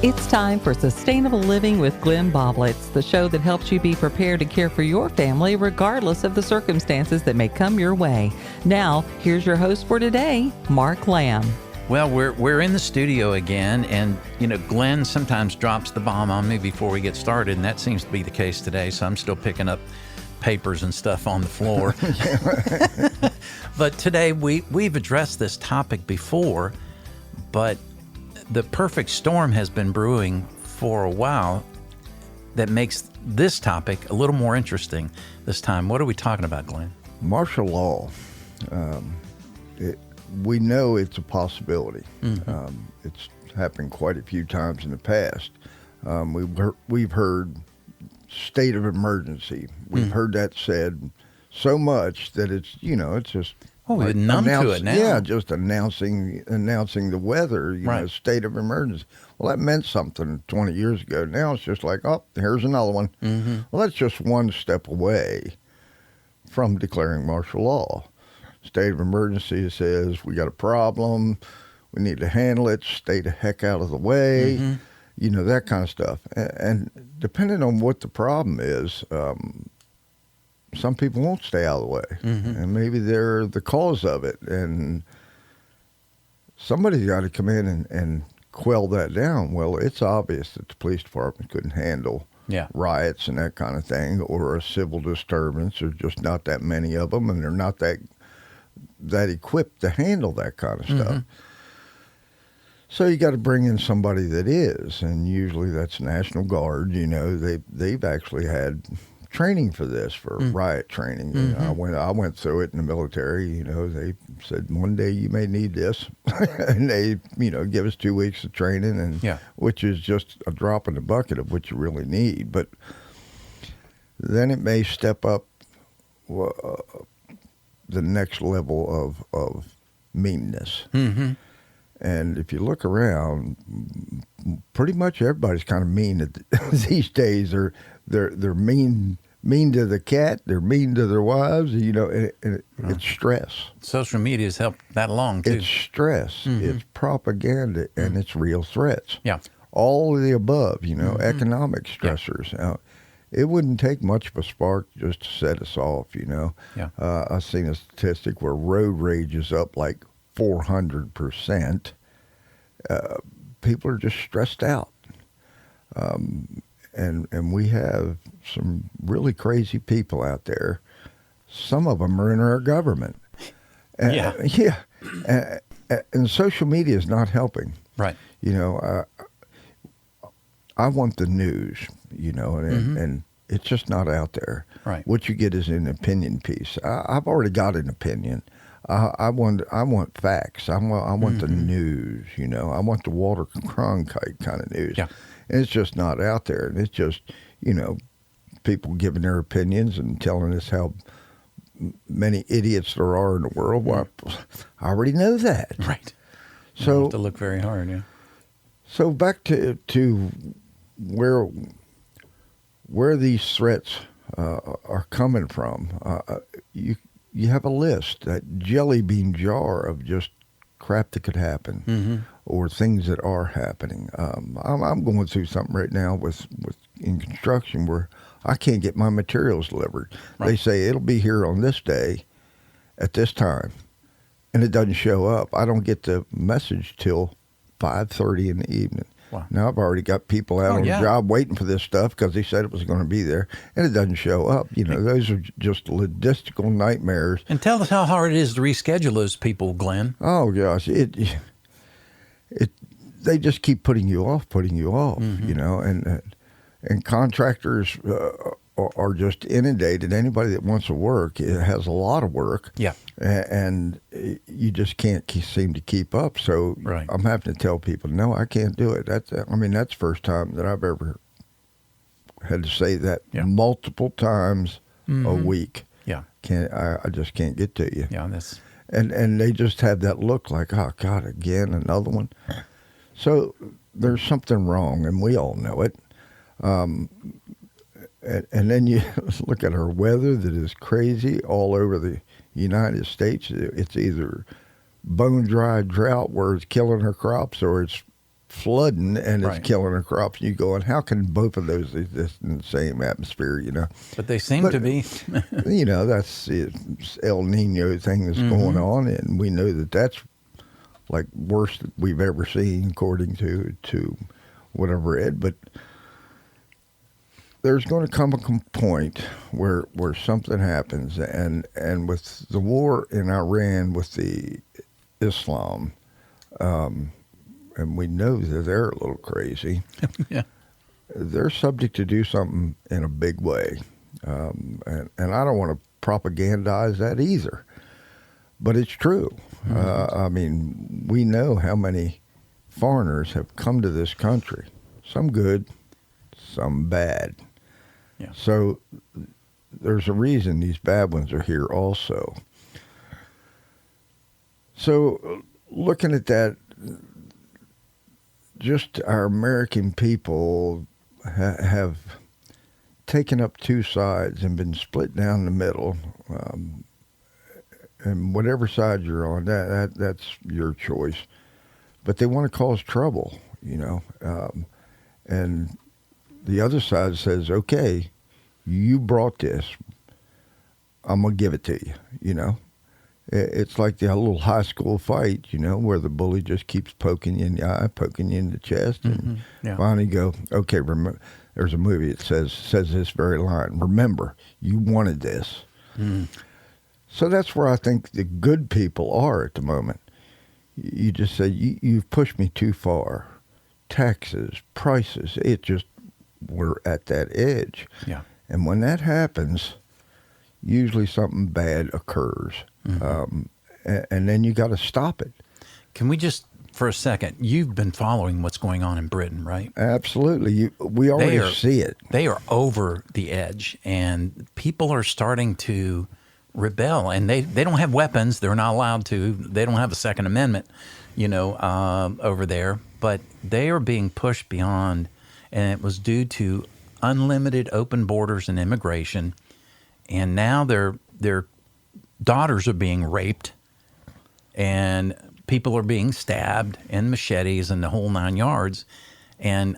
It's time for Sustainable Living with Glenn Boblitz, the show that helps you be prepared to care for your family regardless of the circumstances that may come your way. Now, here's your host for today, Mark Lamb. Well, we're in the studio again, and Glenn sometimes drops the bomb on me before we get started, and that seems to be the case today. So I'm still picking up papers and stuff on the floor. But today we've addressed this topic before, but the perfect storm has been brewing for a while that makes this topic a little more interesting this time. What are we talking about, Glenn? Martial law. We know it's a possibility. Mm-hmm. It's happened quite a few times in the past. We've heard state of emergency. We've heard that said so much that it's just we're numb to it now. Yeah, just announcing the weather, right. State of emergency. Well, that meant something 20 years ago. Now it's just like, oh, here's another one. Mm-hmm. Well, that's just one step away from declaring martial law. State of emergency says we got a problem, we need to handle it, stay the heck out of the way, that kind of stuff. And depending on what the problem is, some people won't stay out of the way, and maybe they're the cause of it, and somebody's got to come in and quell that down. Well, it's obvious that the police department couldn't handle riots and that kind of thing, or a civil disturbance. There's just not that many of them, and they're not that equipped to handle that kind of stuff. So you got to bring in somebody that is, and usually that's National Guard. They've actually had training for this, for riot training. I went through it in the military. They said one day you may need this, and they give us 2 weeks of training, and which is just a drop in the bucket of what you really need. But then it may step up the next level of meanness. And if you look around, pretty much everybody's kind of mean these days. They're mean to the cat. They're mean to their wives. It's stress. Social media has helped that along too. It's stress. It's propaganda, and it's real threats. Yeah, all of the above. Economic stressors. Now, it wouldn't take much of a spark just to set us off. I've seen a statistic where road rage is up like 400%. People are just stressed out. And we have some really crazy people out there. Some of them are in our government. And social media is not helping. Right. I want the news, and it's just not out there. Right. What you get is an opinion piece. I've already got an opinion. I want facts. I want the news. I want the Walter Cronkite kind of news. Yeah. And it's just not out there. And it's just people giving their opinions and telling us how many idiots there are in the world. Well, I already know that. Right. So you have to look very hard. Yeah. So back to where these threats are coming from. You have a list, that jelly bean jar of just crap that could happen, or things that are happening. I'm going through something right now in construction where I can't get my materials delivered. Right. They say it'll be here on this day at this time, and it doesn't show up. I don't get the message till 5:30 in the evening. Wow. Now I've already got people out on the job waiting for this stuff because they said it was going to be there, and it doesn't show up. Those are just logistical nightmares. And tell us how hard it is to reschedule those people, Glenn. Oh gosh, they just keep putting you off, and contractors are just inundated. Anybody that wants to work, it has a lot of work. Yeah. And you just can't seem to keep up. So right. I'm having to tell people, no, I can't do it. That's the first time that I've ever had to say that multiple times a week. Yeah. I just can't get to you. Yeah, that's... And they just have that look like, oh, God, again, another one. So there's something wrong, and we all know it. And then you look at our weather that is crazy all over the United States. It's either bone dry drought where it's killing our crops, or it's flooding and Right. it's killing our crops. You go, and how can both of those exist in the same atmosphere? But they seem to be. That's it's El Nino thing that's going on, and we know that that's like worst that we've ever seen, according to what I've read. But there's going to come a point where something happens, and with the war in Iran with the Islam, and we know that they're a little crazy. Yeah. They're subject to do something in a big way, and I don't want to propagandize that either, but it's true. I mean, we know how many foreigners have come to this country, some good, some bad. Yeah. So there's a reason these bad ones are here also. So looking at that, just our American people have taken up two sides and been split down the middle. And whatever side you're on, that's your choice. But they want to cause trouble, and the other side says, okay, you brought this. I'm going to give it to you, It's like the little high school fight, where the bully just keeps poking you in the eye, poking you in the chest, and finally go, okay, remember, there's a movie that says this very line, remember, you wanted this. So that's where I think the good people are at the moment. You just say, you've pushed me too far. Taxes, prices, we're at that edge. Yeah. And when that happens, usually something bad occurs. And then you got to stop it. Can we just, for a second, you've been following what's going on in Britain, right? Absolutely. We already see it. They are over the edge, and people are starting to rebel, and they don't have weapons. They're not allowed to. They don't have a Second Amendment, over there. But they are being pushed beyond, and it was due to unlimited open borders and immigration. And now their daughters are being raped, and people are being stabbed and machetes and the whole 9 yards. And,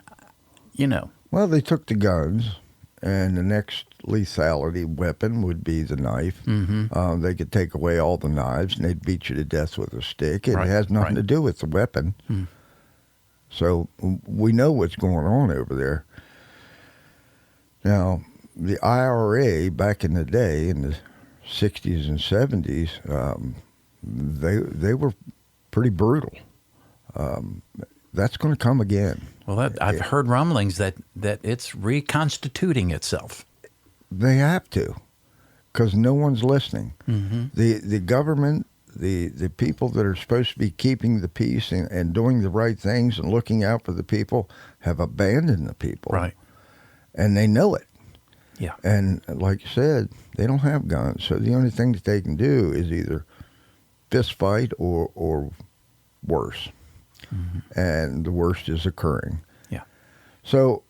Well, they took the guns, and the next lethality weapon would be the knife. They could take away all the knives, and they'd beat you to death with a stick. It has nothing to do with the weapon. So we know what's going on over there. Now, the IRA back in the day, in the 60s and 70s, they were pretty brutal. That's going to come again. Well, I've heard rumblings that it's reconstituting itself. They have to, because no one's listening. The government, the people that are supposed to be keeping the peace and doing the right things and looking out for the people have abandoned the people. Right. And they know it. Yeah. And like you said, they don't have guns. So the only thing that they can do is either fist fight or worse. And the worst is occurring. Yeah. So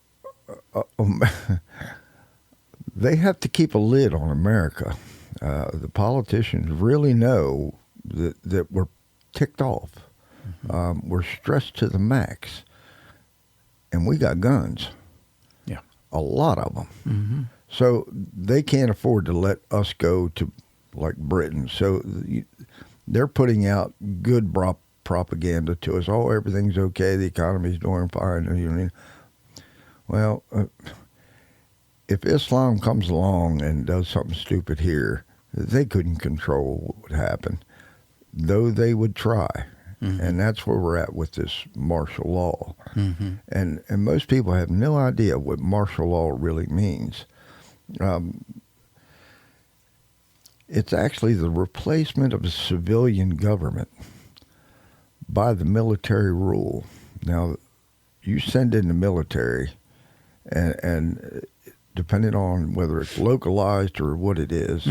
they have to keep a lid on America. The politicians really know that we're ticked off. We're stressed to the max. And we got guns. Yeah. A lot of them. So they can't afford to let us go to like Britain. So they're putting out good propaganda to us. Oh, everything's okay. The economy's doing fine. Well, if Islam comes along and does something stupid here, they couldn't control what would happen, though they would try. And that's where we're at with this martial law. And most people have no idea what martial law really means. It's actually the replacement of a civilian government by the military rule. Now, you send in the military, and depending on whether it's localized or what it is,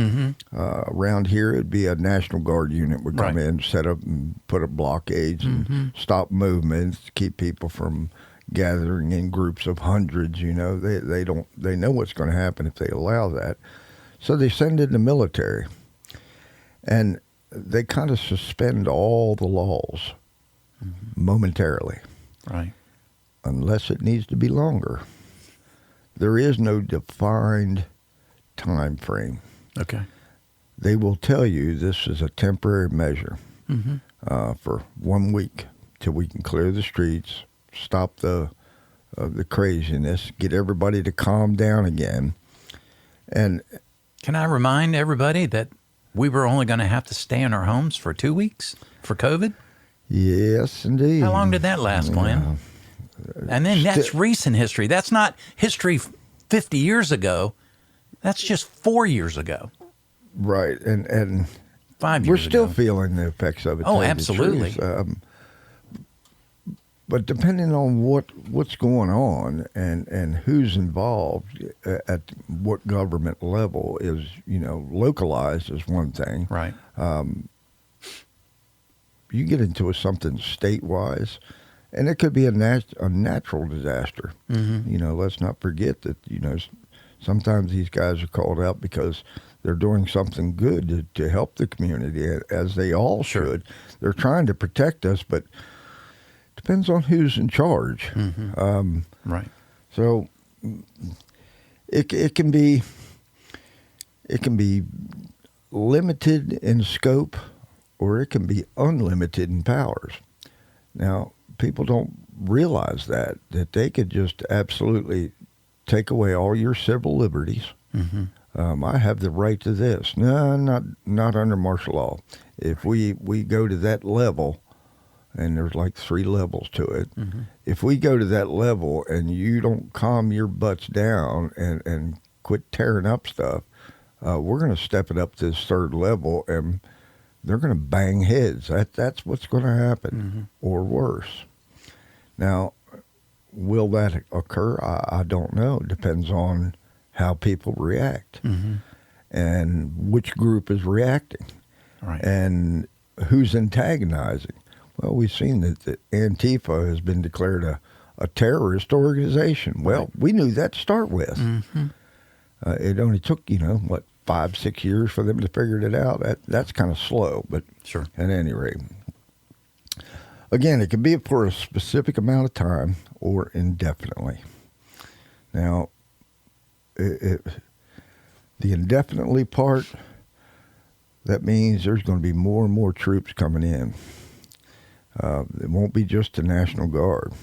around here it'd be a National Guard unit would come in, set up and put up blockades and stop movements, keep people from gathering in groups of hundreds. They know what's going to happen if they allow that. So they send in the military, and they kind of suspend all the laws momentarily. Right. unless it needs to be longer. There is no defined time frame. Okay. They will tell you this is a temporary measure for 1 week till we can clear the streets, stop the craziness, get everybody to calm down again. And can I remind everybody that we were only going to have to stay in our homes for 2 weeks for COVID? yes, indeed. How long did that last, Glenn? And then that's recent history. That's not history 50 years ago. That's just 4 years ago. Right, and 5 years we're still ago. feeling the effects of it. Oh, tell you the absolutely. truth. But depending on what's going on and who's involved at what government level is, localized is one thing. Right. You get into something state-wise, and it could be a natural disaster. Let's not forget that, sometimes these guys are called out because they're doing something good to help the community, as they all should. They're trying to protect us, but depends on who's in charge. Right. So it can be limited in scope, or it can be unlimited in powers. Now, people don't realize that they could just absolutely take away all your civil liberties. I have the right to this. No, not under martial law. If we go to that level, and there's like 3 levels to it. If we go to that level and you don't calm your butts down and quit tearing up stuff, we're going to step it up to this 3rd level, and they're going to bang heads. That's what's going to happen, or worse. Now, will that occur? I don't know. It depends on how people react and which group is reacting, and who's antagonizing. Well, we've seen that Antifa has been declared a terrorist organization. Well, we knew that to start with. It only took, 5-6 years for them to figure it out. That's kind of slow, but at any rate. Again, it can be for a specific amount of time or indefinitely. Now, the indefinitely part, that means there's going to be more and more troops coming in. It won't be just the National Guard.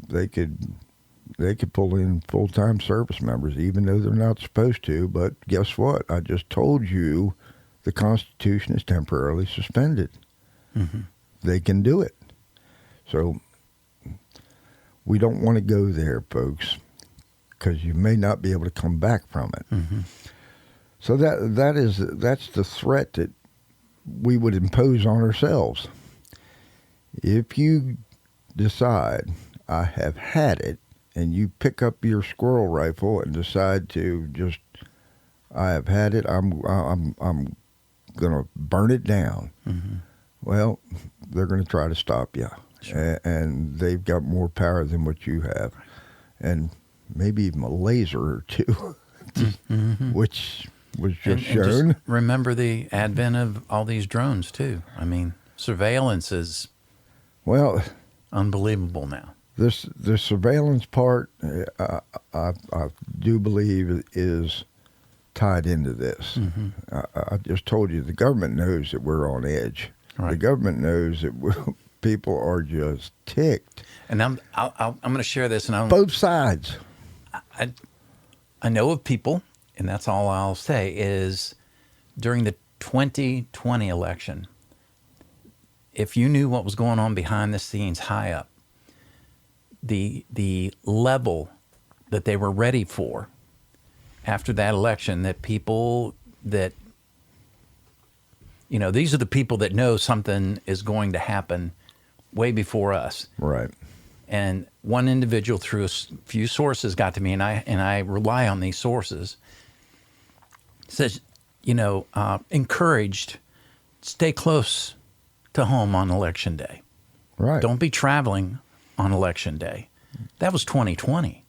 They could pull in full-time service members, even though they're not supposed to. But guess what? I just told you the Constitution is temporarily suspended. They can do it. So we don't want to go there, folks, because you may not be able to come back from it. So that's the threat that we would impose on ourselves. If you decide, I have had it, and you pick up your squirrel rifle and decide to just, I have had it, I'm going to burn it down. Well, they're going to try to stop you. And they've got more power than what you have. And maybe even a laser or two, which was just shown. Just remember the advent of all these drones, too. I mean, surveillance is unbelievable now. The surveillance part, I do believe, is tied into this. I just told you, the government knows that we're on edge. The government knows that people are just ticked. And I'm going to share this. And both sides. I know of people, and that's all I'll say, is during the 2020 election, if you knew what was going on behind the scenes high up, the level that they were ready for after that election, that people that, these are the people that know something is going to happen way before us. Right. And one individual through a few sources got to me, and I rely on these sources, says, encouraged, stay close to home on election day. Right. Don't be traveling on election day. That was 2020.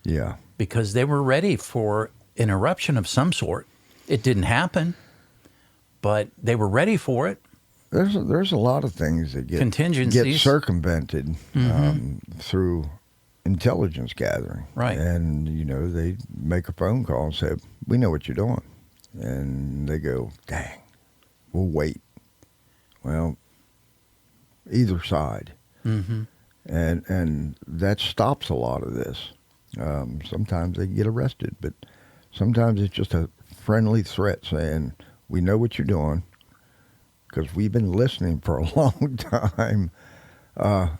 Yeah. Because they were ready for an eruption of some sort. It didn't happen, but they were ready for it. there's a lot of things that get Contingencies. circumvented through intelligence gathering. Right. And, they make a phone call and say, we know what you're doing. And they go, dang, we'll wait. Well, either side. Mm-hmm. And that stops a lot of this. Sometimes they get arrested, but sometimes it's just a friendly threat saying, we know what you're doing because we've been listening for a long time. And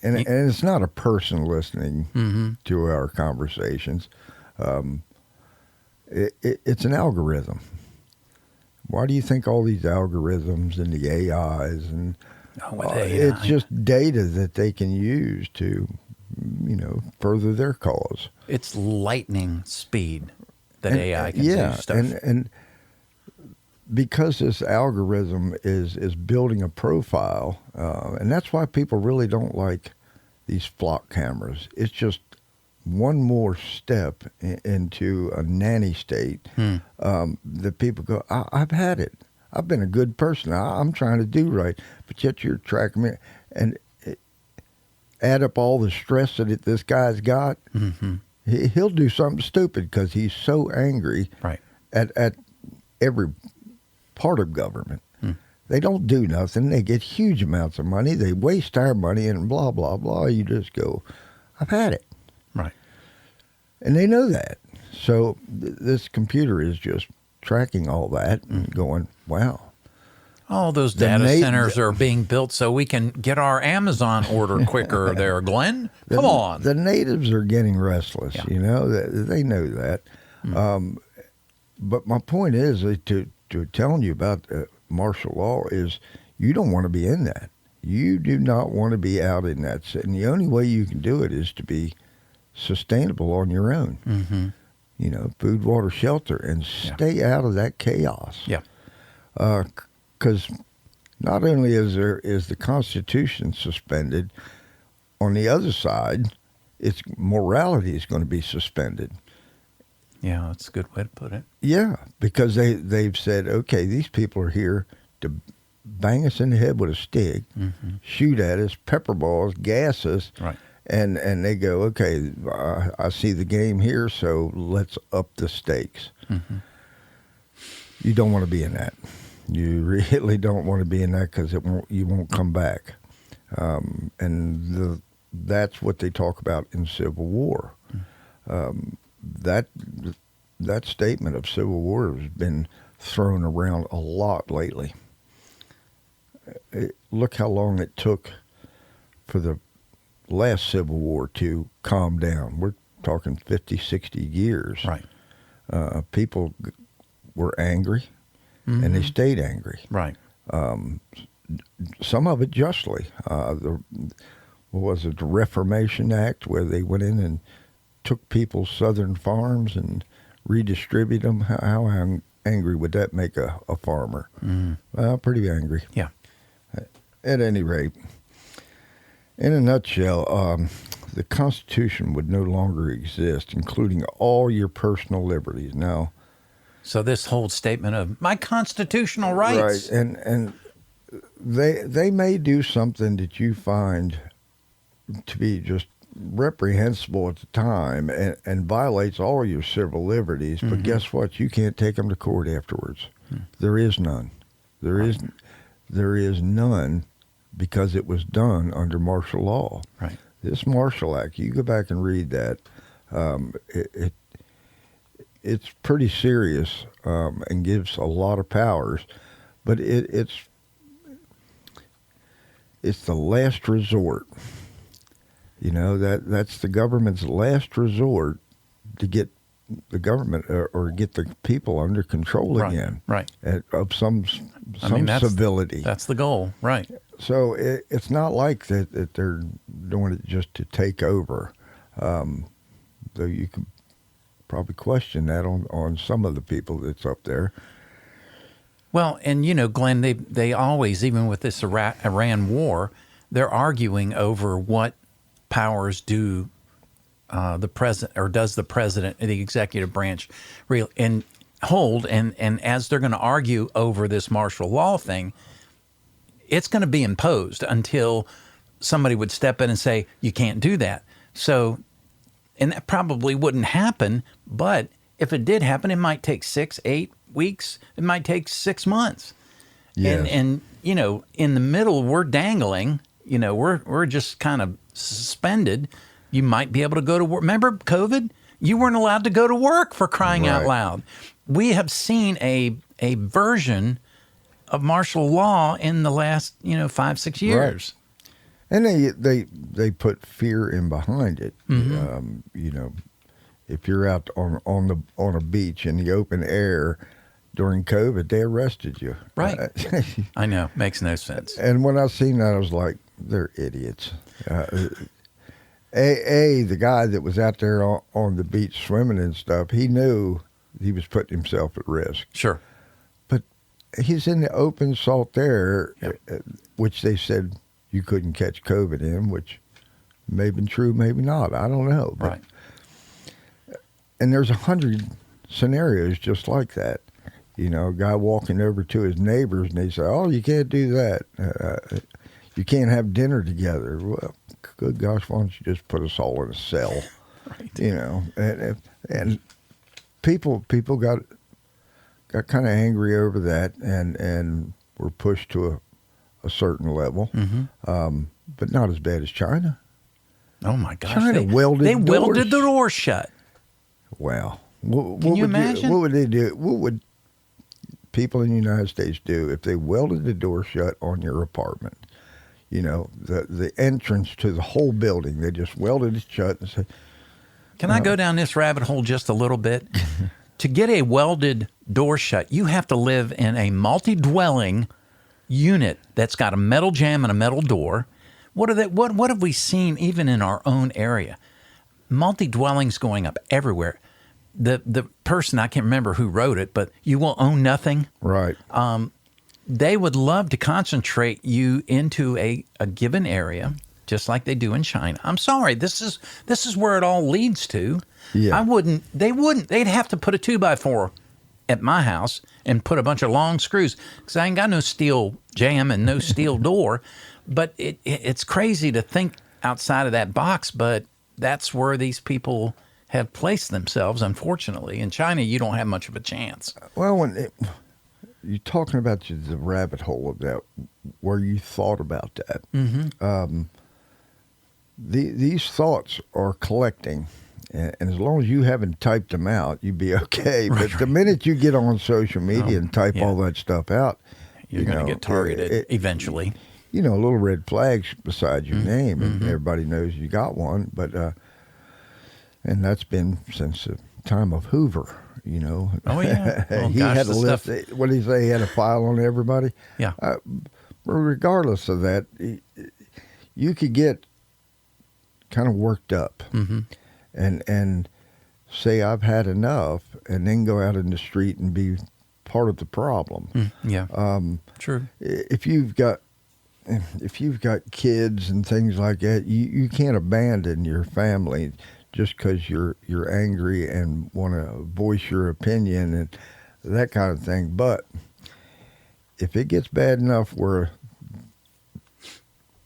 it's not a person listening to our conversations. It's an algorithm. Why do you think all these algorithms and the AIs and it's just data that they can use to, further their cause. It's lightning speed that AI can do stuff. And because this algorithm is building a profile, and that's why people really don't like these flock cameras. It's just one more step into a nanny state that people go, I've had it. I've been a good person. I'm trying to do right, but yet you're tracking me. And add up all the stress that this guy's got, he'll do something stupid because he's so angry at every part of government. They don't do nothing. They get huge amounts of money. They waste our money and blah, blah, blah. You just go, I've had it. Right. And they know that. So this computer is just tracking all that and going, wow. All those data centers are being built so we can get our Amazon order quicker there, Glenn. Come on. The natives are getting restless, they know that. But my point is to telling you about martial law is you don't want to be in that. You do not want to be out in that. And the only way you can do it is to be sustainable on your own. Food, water, shelter, and stay out of that chaos. Yeah. Because not only is the Constitution suspended, on the other side, its morality is going to be suspended. Yeah, that's a good way to put it. Yeah, because they've said, okay, these people are here to bang us in the head with a stick, shoot at us, pepper balls, gas us, right. and they go, okay, I see the game here, so let's up the stakes. You don't want to be in that. You really don't want to be in that because you won't come back. And that's what they talk about in Civil War. That statement of Civil War has been thrown around a lot lately. Look how long it took for the last Civil War to calm down. We're talking 50, 60 years. Right. People were angry, and they stayed angry. Right. Some of it justly. What was it, the Reformation Act, where they went in and took people's southern farms and redistributed them? How angry would that make a farmer? Well, pretty angry. Yeah. At any rate, in a nutshell, the Constitution would no longer exist, including all your personal liberties. Now, so this whole statement of my constitutional rights, right, and they may do something that you find to be just reprehensible at the time and violates all your civil liberties, but guess what? You can't take them to court afterwards. There is none. There is none because it was done under martial law. Right. This Marshal Act, you go back and read that, it's pretty serious and gives a lot of powers, but it's the last resort. That's the government's last resort to get the government or get the people under control again. Right. Of some civility. That's the goal. Right. So it's not like that they're doing it just to take over. Though you can probably question that on some of the people that's up there. Well, and Glenn, they always, even with this Iran war, they're arguing over what powers do the president, or does the president, the executive branch, hold, and as they're going to argue over this martial law thing, it's going to be imposed until somebody would step in and say, you can't do that. So, and that probably wouldn't happen, but if it did happen, it might take 6, 8 weeks. It might take 6 months. Yes. And you know, in the middle, we're dangling. You know, we're just kind of suspended. You might be able to go to work. Remember COVID? You weren't allowed to go to work, for crying out loud. We have seen a version of martial law in the last 5, 6 years. Right. And they put fear in behind it. You know, if you're out on a beach in the open air during COVID, they arrested you. Right. I know. Makes no sense. And when I seen that, I was like, they're idiots. The guy that was out there on the beach swimming and stuff, he knew he was putting himself at risk. Sure. But he's in the open salt air, which they said you couldn't catch COVID in, which may have been true, maybe not. I don't know. But, right. And there's 100 scenarios just like that. You know, a guy walking over to his neighbors and they say, oh, you can't do that. You can't have dinner together. Well, good gosh, why don't you just put us all in a cell? Right. You know, and people got kind of angry over that and were pushed to a certain level, but not as bad as China. Oh my gosh! China welded the door shut. Wow. Can you imagine? What would they do? What would people in the United States do if they welded the door shut on your apartment? You know, the entrance to the whole building, they just welded it shut and said, can I go down this rabbit hole just a little bit? To get a welded door shut, you have to live in a multi-dwelling unit that's got a metal jamb and a metal door. What have we seen even in our own area? Multi-dwellings going up everywhere. The person, I can't remember who wrote it, but you will own nothing. Right. They would love to concentrate you into a given area, just like they do in China. I'm sorry, this is where it all leads to. Yeah. They'd have to put a 2x4 at my house and put a bunch of long screws, because I ain't got no steel jamb and no steel door. But it's crazy to think outside of that box, but that's where these people have placed themselves, unfortunately. In China, you don't have much of a chance. Well, you're talking about the rabbit hole of that, where you thought about that. Mm-hmm. These thoughts are collecting, and as long as you haven't typed them out, you'd be okay. But the minute you get on social media and type all that stuff out, you're going to get targeted eventually. You know, little red flags beside your name, and everybody knows you got one. But and that's been since the time of Hoover. You know. Oh yeah. Well, he had a list. What did he say? He had a file on everybody. Yeah. Regardless of that, you could get kind of worked up and say I've had enough, and then go out in the street and be part of the problem. True. If you've got kids and things like that, you can't abandon your family just because you're angry and want to voice your opinion and that kind of thing. But if it gets bad enough where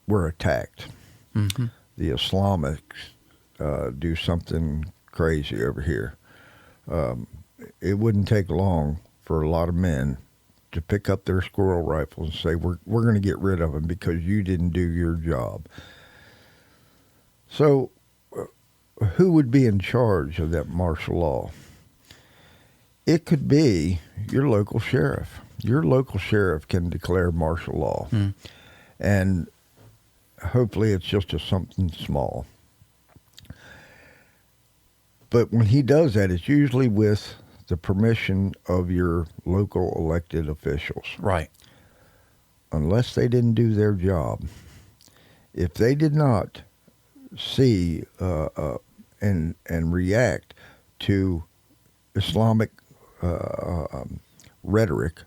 we're attacked, the Islamics do something crazy over here, it wouldn't take long for a lot of men to pick up their squirrel rifles and say, we're going to get rid of them because you didn't do your job. So who would be in charge of that martial law? It could be your local sheriff. Your local sheriff can declare martial law. And hopefully it's just something small. But when he does that, it's usually with the permission of your local elected officials. Right. Unless they didn't do their job. If they did not see and react to Islamic rhetoric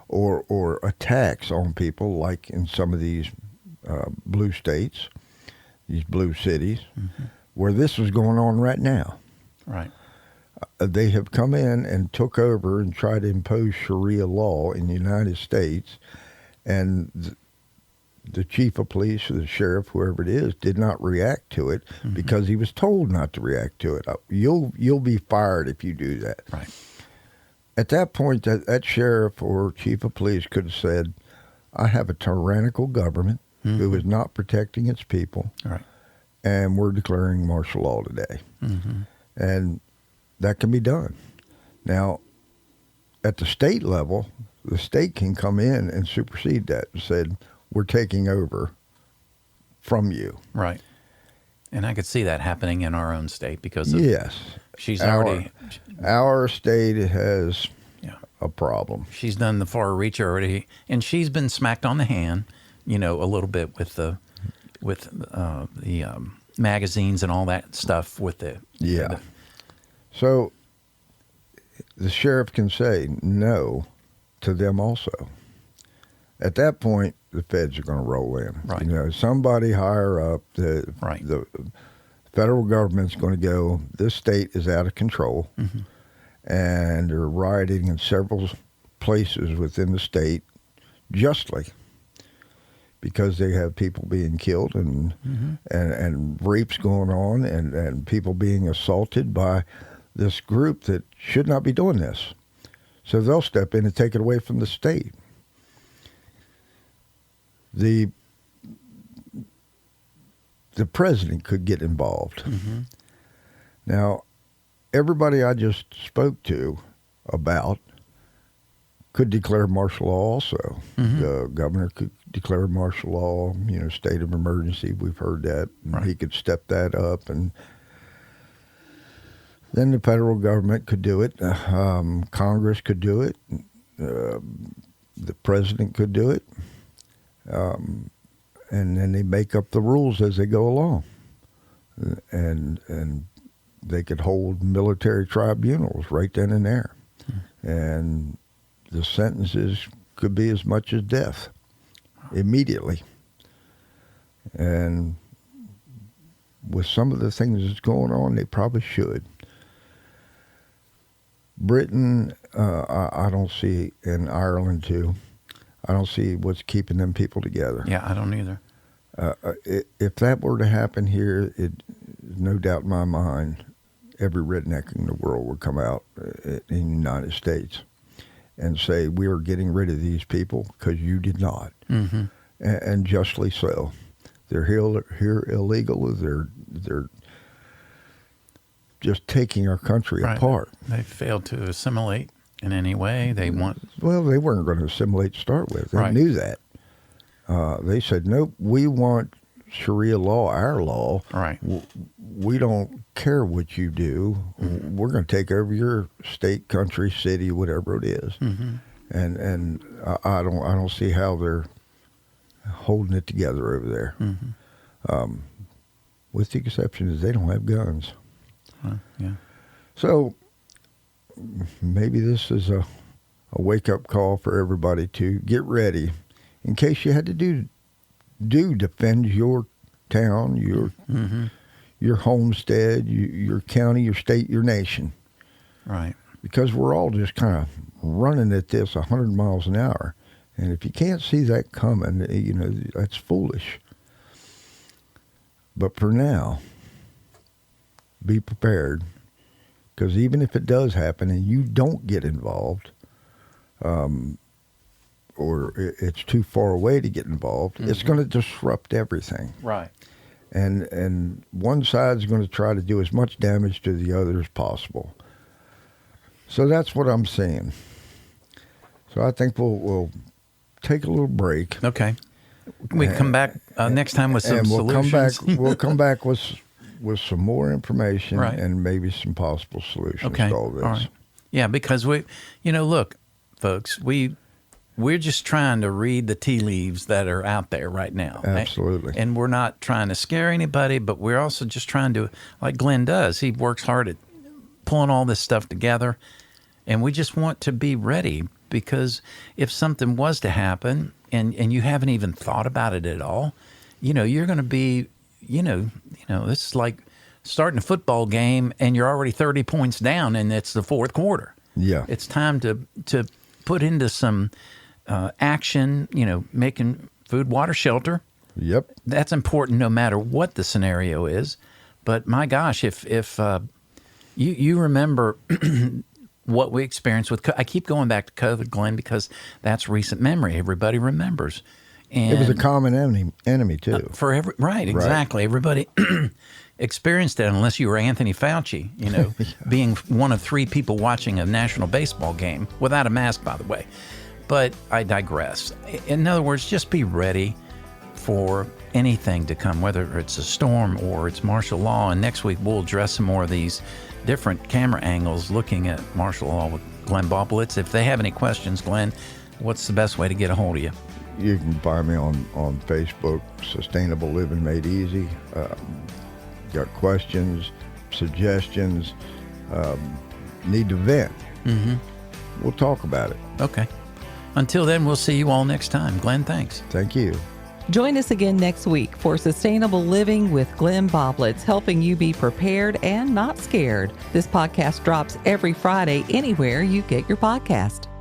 or attacks on people, like in some of these blue states, these blue cities, where this was going on right now. Right. They have come in and took over and tried to impose Sharia law in the United States, and the chief of police or the sheriff, whoever it is, did not react to it because he was told not to react to it. You'll be fired if you do that. Right. At that point, that sheriff or chief of police could have said, I have a tyrannical government who is not protecting its people, Right. and we're declaring martial law today. And that can be done. Now, at the state level, the state can come in and supersede that and said, we're taking over from you. Right. And I could see that happening in our own state because of, Yes. she's already... Our state has Yeah. a problem. She's done the far reach already, and she's been smacked on the hand, a little bit with the magazines and all that stuff with the... Yeah. So the sheriff can say no to them also. At that point, the feds are going to roll in. Right. Somebody higher up, the federal government's going to go, this state is out of control, and they're rioting in several places within the state justly because they have people being killed and rapes going on and people being assaulted by this group that should not be doing this. So they'll step in and take it away from the state. The president could get involved. Now, everybody I just spoke to about could declare martial law also. The governor could declare martial law, state of emergency. We've heard that. Right. He could step that up, and then the federal government could do it. Congress could do it. The president could do it. And then they make up the rules as they go along. And they could hold military tribunals right then and there. And the sentences could be as much as death immediately. And with some of the things that's going on, they probably should. Britain, I don't see, and Ireland too, I don't see what's keeping them people together. Yeah, I don't either. If that were to happen here, no doubt in my mind, every redneck in the world would come out in the United States and say, we are getting rid of these people because you did not. And justly so. They're here illegal. They're just taking our country apart. They failed to assimilate in any way. Well, they weren't going to assimilate to start with. They knew that. They said, nope, we want Sharia law, our law. Right. We don't care what you do. We're going to take over your state, country, city, whatever it is. And I don't see how they're holding it together over there. With the exception is they don't have guns. Yeah. So maybe this is a wake-up call for everybody to get ready in case you had to do defend your town, your homestead, your county, your state, your nation. Right. Because we're all just kind of running at this 100 miles an hour. And if you can't see that coming, that's foolish. But for now, be prepared. Because even if it does happen and you don't get involved, or it's too far away to get involved, it's going to disrupt everything. Right. And one side's going to try to do as much damage to the other as possible. So that's what I'm seeing. So I think we'll take a little break. Okay. We come back next time with some solutions. We'll come back with some more information and maybe some possible solutions to all this. All right. Yeah, because look, folks, we're just trying to read the tea leaves that are out there right now. Absolutely. And we're not trying to scare anybody, but we're also just trying to, like Glenn does, he works hard at pulling all this stuff together. And we just want to be ready, because if something was to happen and you haven't even thought about it at all, you're going to be, this is like starting a football game and you're already 30 points down and it's the fourth quarter. Yeah. It's time to put into some action, making food, water, shelter. Yep. That's important no matter what the scenario is. But my gosh, if you remember what we experienced with, I keep going back to COVID, Glenn, because that's recent memory. Everybody remembers. And It was a common enemy too. Right, exactly. Everybody experienced it, unless you were Anthony Fauci, being one of 3 people watching a national baseball game without a mask, by the way. But I digress. In other words, just be ready for anything to come, whether it's a storm or it's martial law. And next week, we'll address some more of these different camera angles looking at martial law with Glenn Boblitz. If they have any questions, Glenn, what's the best way to get a hold of you? You can find me on Facebook, Sustainable Living Made Easy. Got questions, suggestions, need to vent. Mm-hmm. We'll talk about it. Okay. Until then, we'll see you all next time. Glenn, thanks. Thank you. Join us again next week for Sustainable Living with Glenn Boblitz, helping you be prepared and not scared. This podcast drops every Friday anywhere you get your podcast.